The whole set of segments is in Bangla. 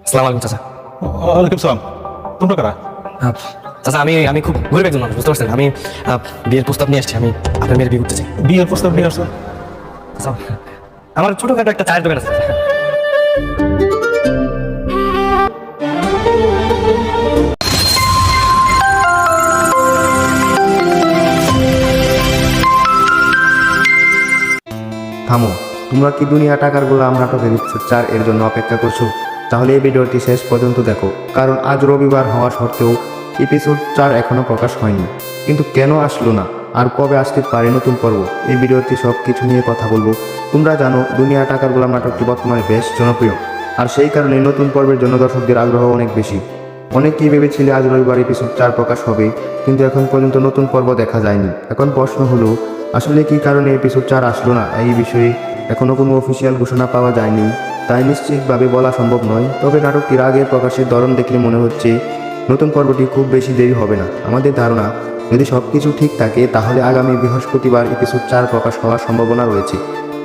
আসসালামু আলাইকুম চাচা। ওয়ালাইকুম সালাম। তোমরা কারা? চাচা আমি আমি খুব গরিব একজন মানুষ, বুঝতে পারছেন? আমি বিয়ের প্রস্তাব নিয়ে আসছি। আমি আপনার মেয়ের বিয়ে করতে চাই। বিয়ের প্রস্তাব নিয়ে আসছো? চাচা, আমার ছোটখাটো একটা চায়ের দোকান আছে। থামো, তোমরা কি দুনিয়া টাকার গোলাম নাটকের এপিসোড 4 এর জন্য অপেক্ষা করছো? তাহলে এই ভিডিওটি শেষ পর্যন্ত দেখো, কারণ আজ রবিবার হওয়া সত্ত্বেও এপিসোড 4 এখনো প্রকাশ হয়নি। কিন্তু কেন আসলো না আর কবে আসতে পারে নতুন পর্ব, এই ভিডিওতে সব কিছু নিয়ে কথা বলবো। তোমরা জানো দুনিয়া টাকার গোলাম নাটকটি বর্তমানে বেশ জনপ্রিয়, আর সেই কারণে নতুন পর্বের জন্য দর্শকদের আগ্রহ অনেক বেশি। অনেকেই ভেবেছিলে আজ রবিবার এপিসোড 4 প্রকাশ হবে, কিন্তু এখন পর্যন্ত নতুন পর্ব দেখা যায়নি। এখন প্রশ্ন হলো, আসলে কী কারণে এপিসোড 4 আসলো না? এই বিষয়ে এখনও কোনো অফিসিয়াল ঘোষণা পাওয়া যায়নি, তাই নিশ্চিতভাবে বলা সম্ভব নয়। তবে নাটকটির আগের প্রকাশের ধরন দেখলে মনে হচ্ছে নতুন পর্বটি খুব বেশি দেরি হবে না। আমাদের ধারণা, যদি সব কিছু ঠিক থাকে তাহলে আগামী বৃহস্পতিবার এপিসোড 4 প্রকাশ হওয়ার সম্ভাবনা রয়েছে।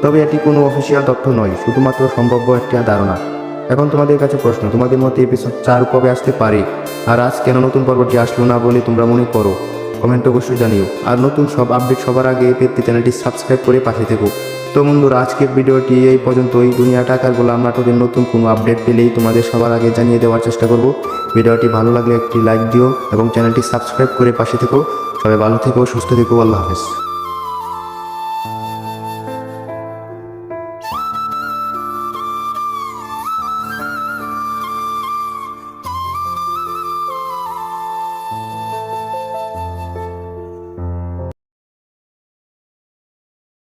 তবে এটি কোনো অফিসিয়াল তথ্য নয়, শুধুমাত্র সম্ভাব্য একটা ধারণা। এখন তোমাদের কাছে প্রশ্ন, তোমাদের মতে এপিসোড 4 কবে আসতে পারে? আর আজ কেন নতুন পর্বটি আসলো না বলে তোমরা মনে করো? কমেন্ট অবশ্যই জানিও। আর নতুন সব আপডেট সবার আগে পেতে চ্যানেলটি সাবস্ক্রাইব করে পাশে থেকো। তো বন্ধুরা, আজকের ভিডিওটি এই পর্যন্তই। দুনিয়া টাকার গোলাম নাটকের নতুন কোনো আপডেট পেলেই তোমাদের সবার আগে জানিয়ে দেওয়ার চেষ্টা করব। ভিডিওটি ভালো লাগলে একটি লাইক দিও এবং চ্যানেলটি সাবস্ক্রাইব করে পাশে থেকো। সবাই ভালো থেকো, সুস্থ থেকো। আল্লাহ হাফেজ।